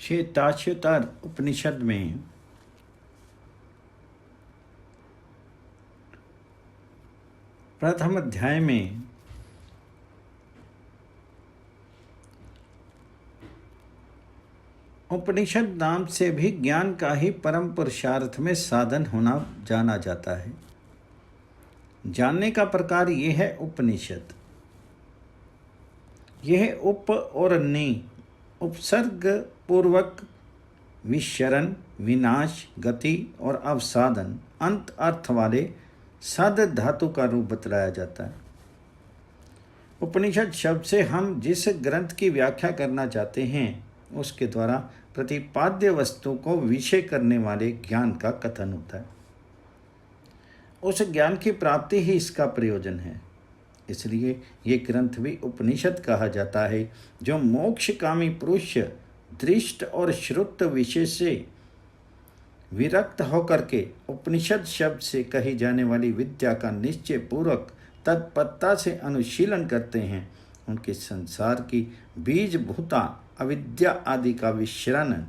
श्वेताश्वतर उपनिषद में प्रथम अध्याय में उपनिषद नाम से भी ज्ञान का ही परम पुरुषार्थ में साधन होना जाना जाता है। जानने का प्रकार ये है उपनिषद। यह उप और नि उपसर्ग पूर्वक विशरण, विनाश, गति और अवसाधन अंत अर्थ वाले सद धातु का रूप बतलाया जाता है। उपनिषद शब्द से हम जिस ग्रंथ की व्याख्या करना चाहते हैं उसके द्वारा प्रतिपाद्य वस्तु को विषय करने वाले ज्ञान का कथन होता है। उस ज्ञान की प्राप्ति ही इसका प्रयोजन है। इसलिए ये ग्रंथ भी उपनिषद कहा जाता है, जो मोक्षकामी पुरुष दृष्ट और श्रुत विषय से विरक्त होकर के उपनिषद शब्द से कही जाने वाली विद्या का निश्चय पूर्वक तत्परता से अनुशीलन करते हैं। उनके संसार की बीजभूता अविद्या आदि का विशरण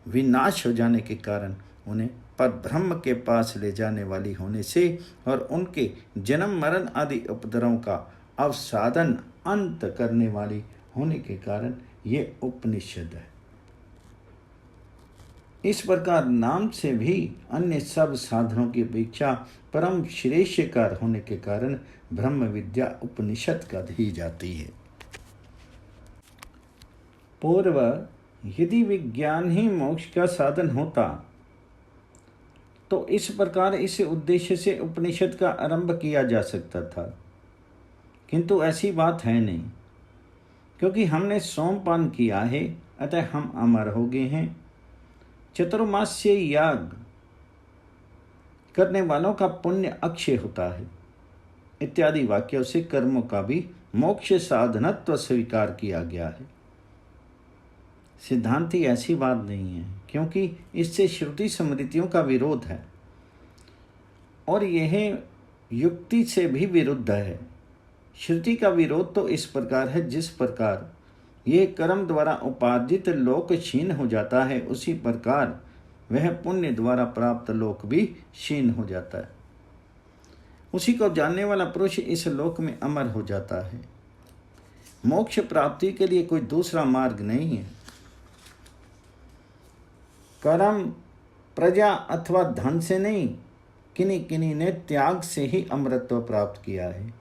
विनाश हो जाने के कारण उन्हें परब्रह्म के पास ले जाने वाली होने से और उनके जन्म मरण आदि उपद्रवों का अवसाधन अंत करने वाली होने के कारण ये उपनिषद है। इस प्रकार नाम से भी अन्य सब साधनों की अपेक्षा परम श्रेष्ठकर होने के कारण ब्रह्म विद्या उपनिषद कही जाती है। पूर्व यदि विज्ञान ही मोक्ष का साधन होता तो इस प्रकार इस उद्देश्य से उपनिषद का आरंभ किया जा सकता था, किंतु ऐसी बात है नहीं। क्योंकि हमने सोमपान किया है अतः हम अमर हो गए हैं। चतुर्मास्य याग करने वालों का पुण्य अक्षय होता है इत्यादि वाक्यों से कर्मों का भी मोक्ष साधनत्व स्वीकार किया गया है। सिद्धांति ऐसी बात नहीं है, क्योंकि इससे श्रुति स्मृतियों का विरोध है और यह युक्ति से भी विरुद्ध है। श्रुति का विरोध तो इस प्रकार है, जिस प्रकार यह कर्म द्वारा उपार्जित लोक क्षीण हो जाता है, उसी प्रकार वह पुण्य द्वारा प्राप्त लोक भी क्षीण हो जाता है। उसी को जानने वाला पुरुष इस लोक में अमर हो जाता है। मोक्ष प्राप्ति के लिए कोई दूसरा मार्ग नहीं है। कर्म, प्रजा अथवा धन से नहीं, किन्हीं किन्हीं ने त्याग से ही अमरत्व प्राप्त किया है।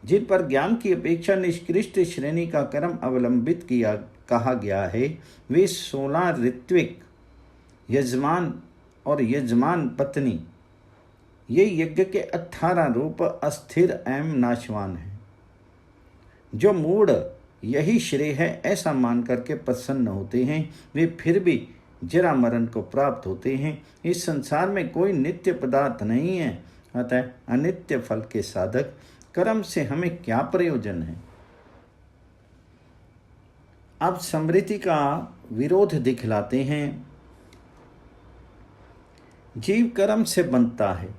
जिन पर ज्ञान की अपेक्षा निष्कृष्ट श्रेणी का कर्म अवलंबित किया कहा गया है, वे 16 ऋत्विक, यजमान और यजमान पत्नी, ये यज्ञ के 18 रूप अस्थिर एवं नाशवान हैं। जो मूढ़ यही श्रेय है ऐसा मान करके प्रसन्न होते हैं, वे फिर भी जरा मरण को प्राप्त होते हैं। इस संसार में कोई नित्य पदार्थ नहीं है, अतः अनित्य फल के साधक कर्म से हमें क्या प्रयोजन है। अब स्मृति का विरोध दिखलाते हैं। जीव कर्म से बनता है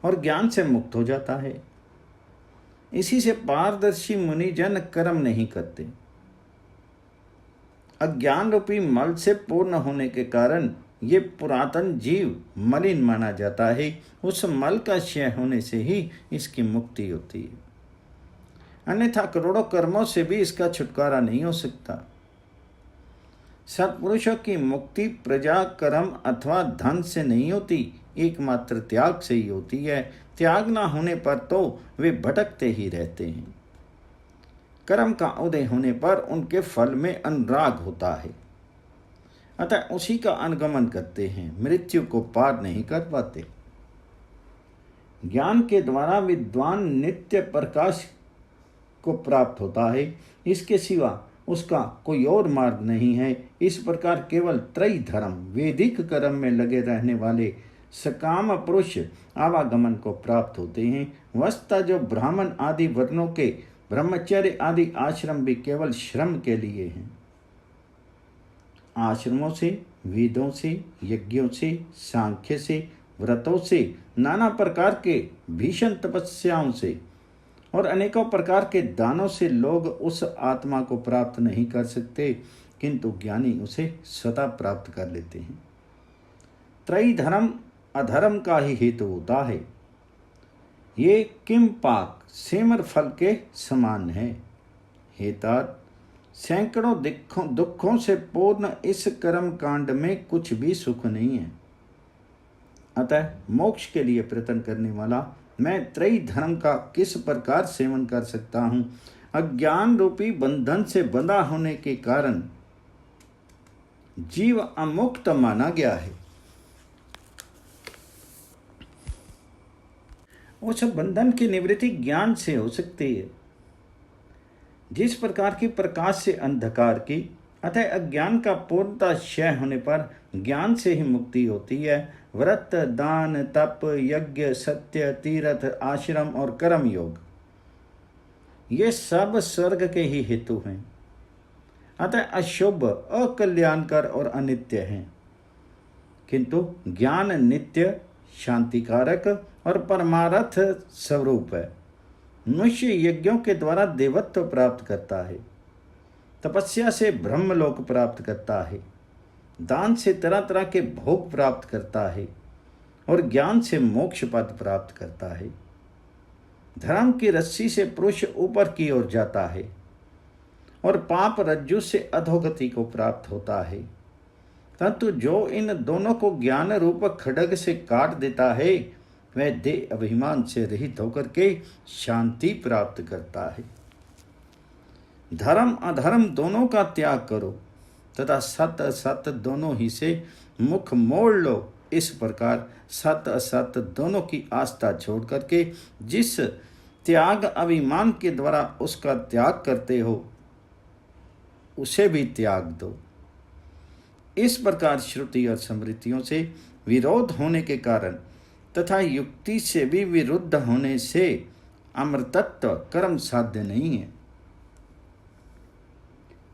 और ज्ञान से मुक्त हो जाता है। इसी से पारदर्शी मुनिजन कर्म नहीं करते। अज्ञान रूपी मल से पूर्ण होने के कारण ये पुरातन जीव मलिन माना जाता है। उस मल का क्षय होने से ही इसकी मुक्ति होती है, अन्यथा करोड़ों कर्मों से भी इसका छुटकारा नहीं हो सकता। सत्पुरुषों की मुक्ति प्रजा, कर्म अथवा धन से नहीं होती, एकमात्र त्याग से ही होती है। त्याग ना होने पर तो वे भटकते ही रहते हैं। कर्म का उदय होने पर उनके फल में अनुराग होता है, अतः उसी का अनुगमन करते हैं, मृत्यु को पार नहीं कर पाते। ज्ञान के द्वारा विद्वान नित्य प्रकाश को प्राप्त होता है, इसके सिवा उसका कोई और मार्ग नहीं है। इस प्रकार केवल त्रय धर्म वैदिक कर्म में लगे रहने वाले सकाम पुरुष आवागमन को प्राप्त होते हैं। वस्तुतः जो ब्राह्मण आदि वर्णों के ब्रह्मचर्य आदि आश्रम भी केवल श्रम के लिए हैं। आश्रमों से, वेदों से, यज्ञों से, सांख्य से, व्रतों से, नाना प्रकार के भीषण तपस्याओं से और अनेकों प्रकार के दानों से लोग उस आत्मा को प्राप्त नहीं कर सकते किंतु ज्ञानी उसे स्वतः प्राप्त कर लेते हैं। त्रयी धर्म अधर्म का ही हेतु होता है। ये किम पाक सेमर फल के समान है। हे तात, सैकड़ों दुखों से पूर्ण इस कर्म कांड में कुछ भी सुख नहीं है। अतः मोक्ष के लिए प्रयत्न करने वाला मैं त्रयी धर्म का किस प्रकार सेवन कर सकता हूँ? अज्ञान रूपी बंधन से बंधा होने के कारण जीव अमुक्त माना गया है। उस बंधन की निवृत्ति ज्ञान से हो सकती है, जिस प्रकार की प्रकाश से अंधकार की। अतः अज्ञान का पूर्णतः क्षय होने पर ज्ञान से ही मुक्ति होती है। व्रत, दान, तप, यज्ञ, सत्य, तीर्थ, आश्रम और कर्म योग, ये सब स्वर्ग के ही हेतु हैं। अतः अशुभ, अकल्याणकर और अनित्य हैं, किंतु ज्ञान नित्य, शांतिकारक और परमार्थ स्वरूप है। मनुष्य यज्ञों के द्वारा देवत्व प्राप्त करता है, तपस्या से ब्रह्मलोक प्राप्त करता है, दान से तरह तरह के भोग प्राप्त करता है और ज्ञान से मोक्ष पद प्राप्त करता है। धर्म की रस्सी से पुरुष ऊपर की ओर जाता है और पाप रज्जु से अधोगति को प्राप्त होता है। परंतु जो इन दोनों को ज्ञान रूप खड्ग से काट देता है, वह देह अभिमान से रहित होकर के शांति प्राप्त करता है। धर्म अधर्म दोनों का त्याग करो तथा सत असत दोनों ही से मुख मोड़ लो। इस प्रकार सत असत दोनों की आस्था छोड़ करके जिस त्याग अभिमान के द्वारा उसका त्याग करते हो, उसे भी त्याग दो। इस प्रकार श्रुति और स्मृतियों से विरोध होने के कारण तथा युक्ति से भी विरुद्ध होने से अमृतत्व कर्म साध्य नहीं है।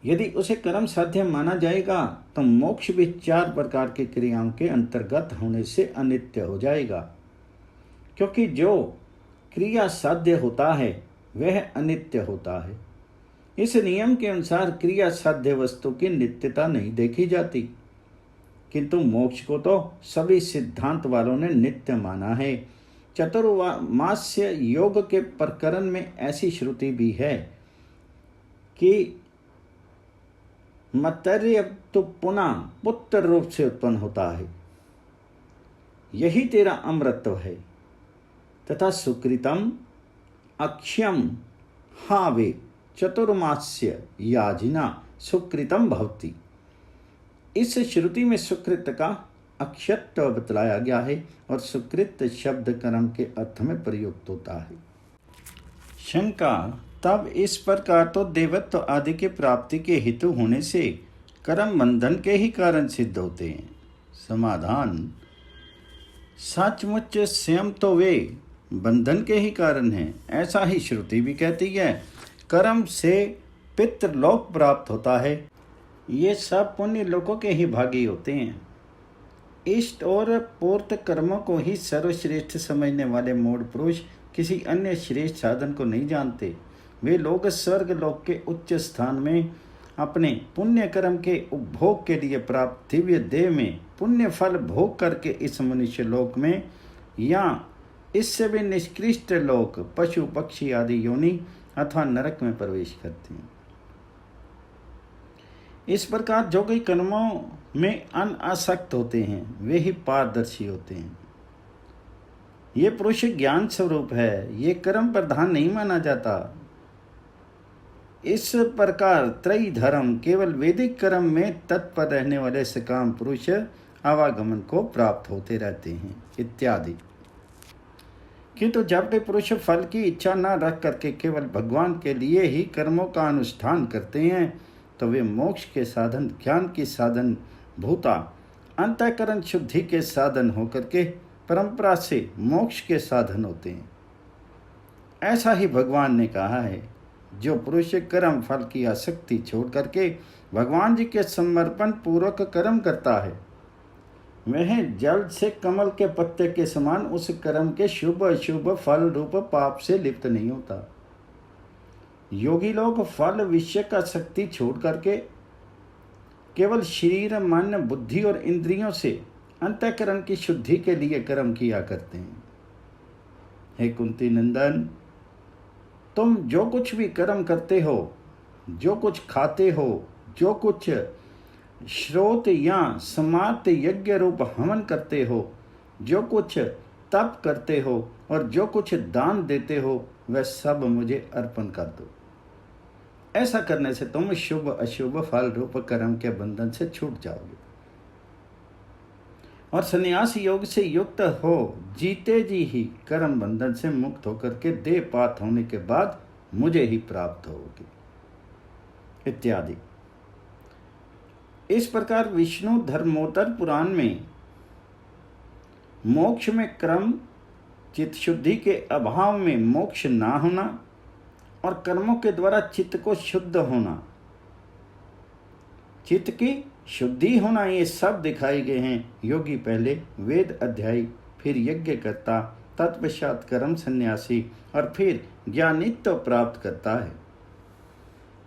यदि उसे कर्म साध्य माना जाएगा तो मोक्ष भी 4 प्रकार की क्रियाओं के अंतर्गत होने से अनित्य हो जाएगा, क्योंकि जो क्रिया साध्य होता है वह अनित्य होता है। इस नियम के अनुसार क्रिया साध्य वस्तु की नित्यता नहीं देखी जाती, किंतु मोक्ष को तो सभी सिद्धांत वालों ने नित्य माना है। चतुर्मास्य योग के प्रकरण में ऐसी श्रुति भी है कि मर्त्य तो पुनः पुत्र रूप से उत्पन्न होता है, यही तेरा अमृतत्व है। तथा सुकृतम अक्षयम हावे चतुर्मास्य याजिना सुकृतम भवति। इस श्रुति में सुकृत का अक्षयत्व बतलाया गया है और सुकृत शब्द कर्म के अर्थ में प्रयुक्त होता है। शंका, तब इस प्रकार तो देवत्व आदि के प्राप्ति के हेतु होने से कर्म बंधन के ही कारण सिद्ध होते हैं। समाधान, सचमुच स्वयं तो वे बंधन के ही कारण हैं, ऐसा ही श्रुति भी कहती है। कर्म से पितृलोक प्राप्त होता है, ये सब पुण्य लोकों के ही भागी होते हैं। इष्ट और पूर्त कर्मों को ही सर्वश्रेष्ठ समझने वाले मूढ़ पुरुष किसी अन्य श्रेष्ठ साधन को नहीं जानते। वे लोग स्वर्ग लोक के उच्च स्थान में अपने पुण्य कर्म के उपभोग के लिए प्राप्त दिव्य देह में पुण्य फल भोग करके इस मनुष्य लोक में या इससे भी निष्कृष्ट लोक पशु पक्षी आदि योनि अथवा नरक में प्रवेश करते हैं। इस प्रकार जो कई कर्मों में अनासक्त होते हैं वे ही पारदर्शी होते हैं। ये पुरुष ज्ञान स्वरूप है, ये कर्म प्रधान नहीं माना जाता। इस प्रकार त्रयी धर्म केवल वैदिक कर्म में तत्पर रहने वाले सकाम पुरुष आवागमन को प्राप्त होते रहते हैं इत्यादि। किंतु जब वे पुरुष फल की इच्छा न रख करके केवल भगवान के लिए ही कर्मों का अनुष्ठान करते हैं तो वे मोक्ष के साधन, ज्ञान की साधन भूता अंतःकरण शुद्धि के साधन होकर के परंपरा से मोक्ष के साधन होते हैं। ऐसा ही भगवान ने कहा है, जो पुरुष कर्म फल की आसक्ति छोड़ करके भगवान जी के समर्पण पूर्वक कर्म करता है, वह जल से कमल के पत्ते के समान उस कर्म के शुभ अशुभ फल रूप पाप से लिप्त नहीं होता। योगी लोग फल विषय का शक्ति छोड़ करके केवल शरीर, मन, बुद्धि और इंद्रियों से अंतःकरण की शुद्धि के लिए कर्म किया करते हैं। हे कुंती नंदन, तुम जो कुछ भी कर्म करते हो, जो कुछ खाते हो, जो कुछ श्रोत या समार्त यज्ञ रूप हवन करते हो, जो कुछ तप करते हो और जो कुछ दान देते हो, वह सब मुझे अर्पण कर दो। ऐसा करने से तुम शुभ अशुभ फल रूप कर्म के बंधन से छूट जाओगे और संन्यास योग से युक्त हो जीते जी ही कर्म बंधन से मुक्त होकर के देह पात होने के बाद मुझे ही प्राप्त होगी इत्यादि। इस प्रकार विष्णु धर्मोत्तर पुराण में मोक्ष में क्रम, चित्त शुद्धि के अभाव में मोक्ष ना होना और कर्मों के द्वारा चित्त को शुद्ध होना, चित्त की शुद्धि होना, ये सब दिखाए गए हैं। योगी पहले वेद अध्यायी, फिर यज्ञ करता, तत्पश्चात कर्म सन्यासी और फिर ज्ञानित्व प्राप्त करता है।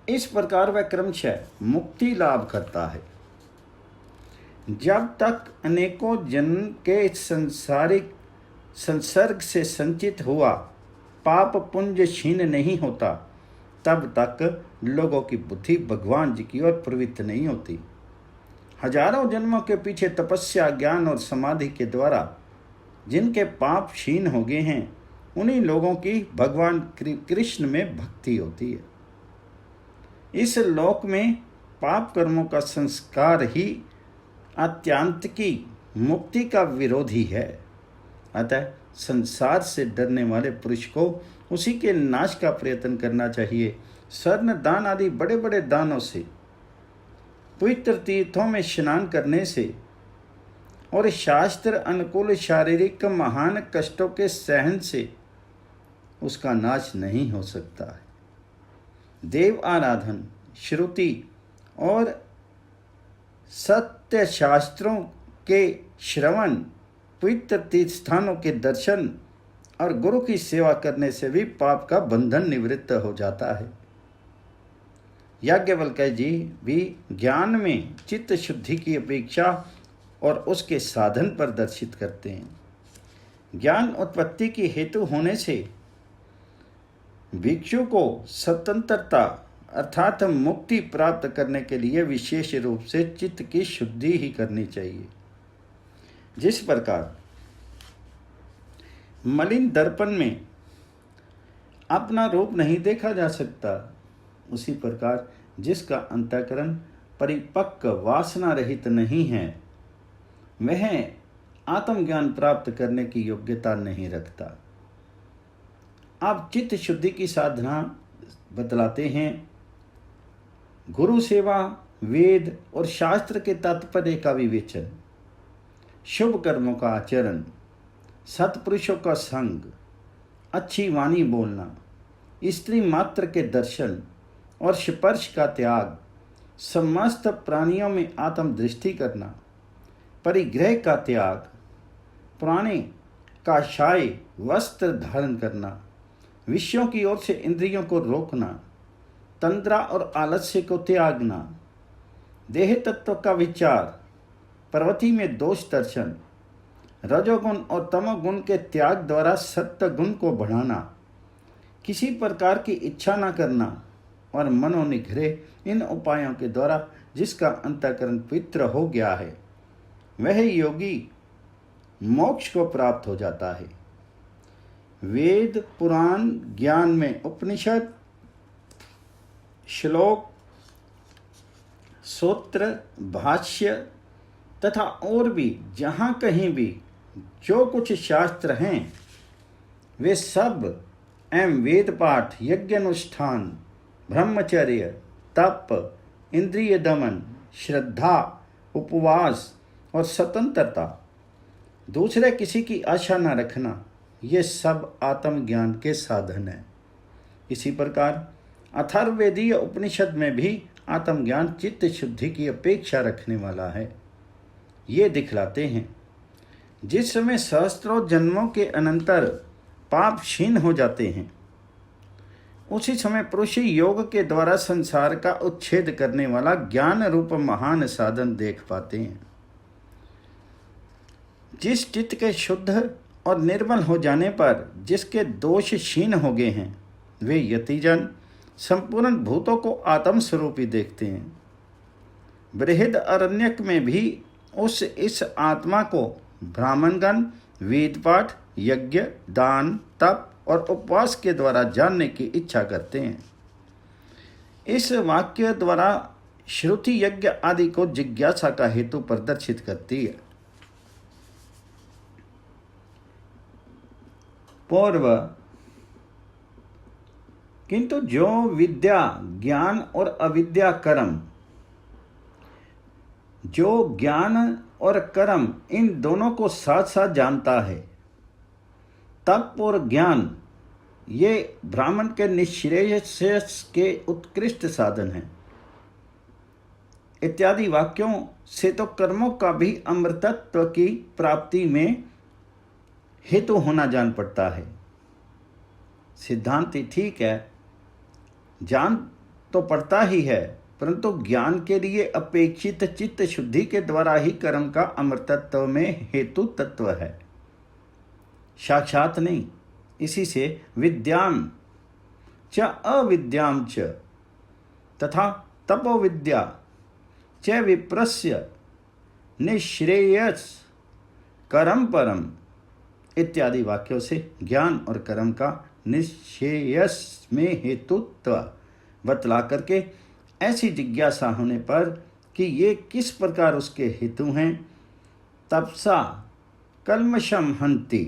इस प्रकार वह क्रमशः मुक्ति लाभ करता है। जब तक अनेकों जन्म के सांसारिक संसर्ग से संचित हुआ पाप पुंज क्षीण नहीं होता, तब तक लोगों की बुद्धि भगवान जी की ओर प्रवृत्त नहीं होती। हजारों जन्मों के पीछे तपस्या, ज्ञान और समाधि के द्वारा जिनके पाप क्षीण हो गए हैं, उन्हीं लोगों की भगवान कृष्ण में भक्ति होती है। इस लोक में पाप कर्मों का संस्कार ही आत्यांतिकी मुक्ति का विरोधी है। अतः संसार से डरने वाले पुरुष को उसी के नाश का प्रयत्न करना चाहिए। स्वर्ण दान आदि बड़े बड़े दानों से, पवित्र तीर्थों में स्नान करने से और शास्त्र अनुकूल शारीरिक महान कष्टों के सहन से उसका नाश नहीं हो सकता है। देव आराधन, श्रुति और सत्य शास्त्रों के श्रवण, पवित्र तीर्थ स्थानों के दर्शन और गुरु की सेवा करने से भी पाप का बंधन निवृत्त हो जाता है। याज्ञवल्क्य जी भी ज्ञान में चित्त शुद्धि की अपेक्षा और उसके साधन पर दर्शित करते हैं। ज्ञान उत्पत्ति की हेतु होने से भिक्षु को स्वतंत्रता अर्थात मुक्ति प्राप्त करने के लिए विशेष रूप से चित्त की शुद्धि ही करनी चाहिए। जिस प्रकार मलिन दर्पण में अपना रूप नहीं देखा जा सकता, उसी प्रकार जिसका अंतःकरण परिपक्व वासना रहित नहीं है, वह आत्मज्ञान प्राप्त करने की योग्यता नहीं रखता। आप चित्त शुद्धि की साधना बतलाते हैं। गुरु सेवा, वेद और शास्त्र के तात्पर्य का विवेचन, शुभ कर्मों का आचरण, सत्पुरुषों का संग, अच्छी वाणी बोलना, स्त्री मात्र के दर्शन और स्पर्श का त्याग, समस्त प्राणियों में आत्मदृष्टि करना, परिग्रह का त्याग, पुराने काशाय वस्त्र धारण करना, विषयों की ओर से इंद्रियों को रोकना, तंद्रा और आलस्य को त्यागना, देह तत्व का विचार, प्रवृत्ति में दोष दर्शन, रजोगुण और तमोगुण के त्याग द्वारा सत्य गुण को बढ़ाना, किसी प्रकार की इच्छा न करना और मनोनिग्रह, इन उपायों के द्वारा जिसका अंतःकरण पवित्र हो गया है, वह योगी मोक्ष को प्राप्त हो जाता है। वेद, पुराण, ज्ञान में उपनिषद, श्लोक, सूत्र, भाष्य तथा और भी जहाँ कहीं भी जो कुछ शास्त्र हैं, वे सब एवं वेद पाठ, यज्ञ अनुष्ठान, ब्रह्मचर्य, तप, इंद्रिय दमन, श्रद्धा, उपवास और स्वतंत्रता, दूसरे किसी की आशा न रखना, ये सब आत्मज्ञान के साधन हैं। इसी प्रकार अथर्ववेदीय उपनिषद में भी आत्मज्ञान चित्त शुद्धि की अपेक्षा रखने वाला है। ये दिखलाते हैं जिस समय सहस्त्रों जन्मों के अनंतर पाप क्षीण हो जाते हैं, उसी समय पुरुष योग के द्वारा संसार का उच्छेद करने वाला ज्ञान रूप महान साधन देख पाते हैं। जिस चित्त के शुद्ध और निर्मल हो जाने पर जिसके दोष क्षीण हो गए हैं, वे यतिजन संपूर्ण भूतों को आत्म स्वरूप ही देखते हैं। बृहद अरण्यक में भी इस आत्मा को ब्राह्मणगण वेद पाठ, यज्ञ, दान, तप और उपवास के द्वारा जानने की इच्छा करते हैं। इस वाक्य द्वारा श्रुति यज्ञ आदि को जिज्ञासा का हेतु प्रदर्शित करती है। पूर्व, किंतु जो विद्या ज्ञान और अविद्या कर्म, जो ज्ञान और कर्म इन दोनों को साथ साथ जानता है, तप और ज्ञान ये ब्राह्मण के निःश्रेयस के उत्कृष्ट साधन हैं। इत्यादि वाक्यों से तो कर्मों का भी अमृतत्व की प्राप्ति में हेतु होना जान पड़ता है। सिद्धांति ठीक है, जान तो पड़ता ही है, परंतु ज्ञान के लिए अपेक्षित चित्त शुद्धि के द्वारा ही कर्म का अमृतत्व में हेतु तत्व है, साक्षात नहीं। इसी से विद्याम च अविद्याम च तथा तपोविद्या च विप्रस्य निःश्रेयस कर्म परम इत्यादि वाक्यों से ज्ञान और कर्म का निःश्रेयस में हेतुत्व बतला करके ऐसी जिज्ञासा होने पर कि ये किस प्रकार उसके हेतु हैं, तपसा कल्मषम हन्ति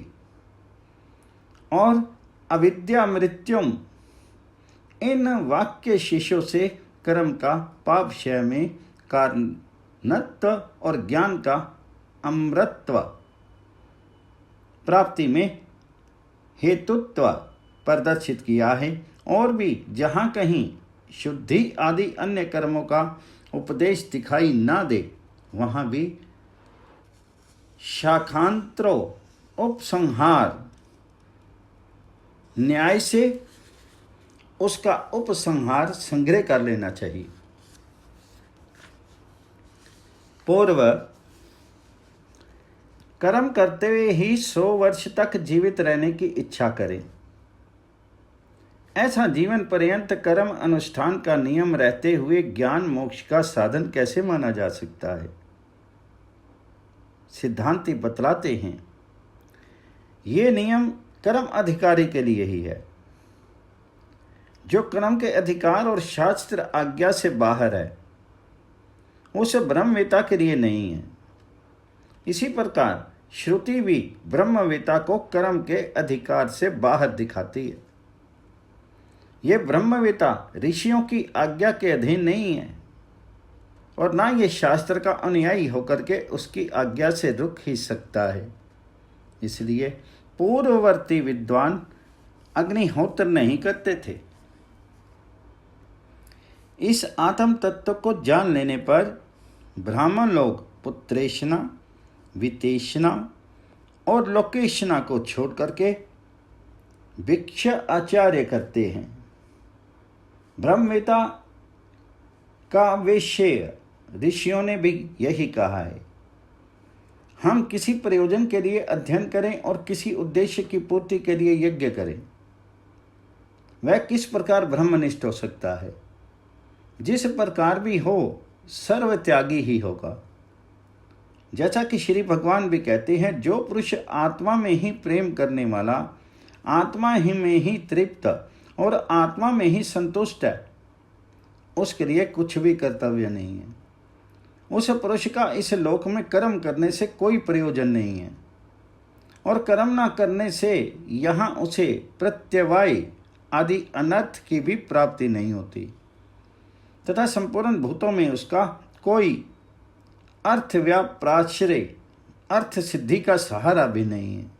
और अविद्या मृत्युम, इन वाक्य शिष्यों से कर्म का पाप क्षय में कारणत्व और ज्ञान का अमृतत्व प्राप्ति में हेतुत्व प्रदर्शित किया है। और भी जहाँ कहीं शुद्धि आदि अन्य कर्मों का उपदेश दिखाई ना दे, वहाँ भी शाखांतरो उपसंहार न्याय से उसका उपसंहार संग्रह कर लेना चाहिए। पूर्व, कर्म करते हुए ही 100 वर्ष तक जीवित रहने की इच्छा करें। ऐसा जीवन पर्यंत कर्म अनुष्ठान का नियम रहते हुए ज्ञान मोक्ष का साधन कैसे माना जा सकता है? सिद्धांति बतलाते हैं, ये नियम कर्म अधिकारी के लिए ही है। जो कर्म के अधिकार और शास्त्र आज्ञा से बाहर है, उस ब्रह्मवेता के लिए नहीं है। इसी प्रकार श्रुति भी ब्रह्मवेता को कर्म के अधिकार से बाहर दिखाती है। ये ब्रह्मवेता ऋषियों की आज्ञा के अधीन नहीं है और ना ये शास्त्र का अनुयायी होकर के उसकी आज्ञा से रुक ही सकता है। इसलिए पूर्ववर्ती विद्वान अग्निहोत्र नहीं करते थे। इस आत्म तत्व को जान लेने पर ब्राह्मण लोग पुत्रेशना, वितेशना और लोकेशना को छोड़ करके भिक्ष आचार्य करते हैं। ब्रह्मवेता का विषय ऋषियों ने भी यही कहा है। हम किसी प्रयोजन के लिए अध्ययन करें और किसी उद्देश्य की पूर्ति के लिए यज्ञ करें, वह किस प्रकार ब्रह्मनिष्ठ हो सकता है? जिस प्रकार भी हो, सर्वत्यागी ही होगा। जैसा कि श्री भगवान भी कहते हैं, जो पुरुष आत्मा में ही प्रेम करने वाला, आत्मा ही में ही तृप्त और आत्मा में ही संतुष्ट है, उसके लिए कुछ भी कर्तव्य नहीं है। उस पुरुष का इस लोक में कर्म करने से कोई प्रयोजन नहीं है और कर्म न करने से यहाँ उसे प्रत्यवाय आदि अनर्थ की भी प्राप्ति नहीं होती तथा संपूर्ण भूतों में उसका कोई अर्थ व्याप्राश्रय, अर्थ सिद्धि का सहारा भी नहीं है।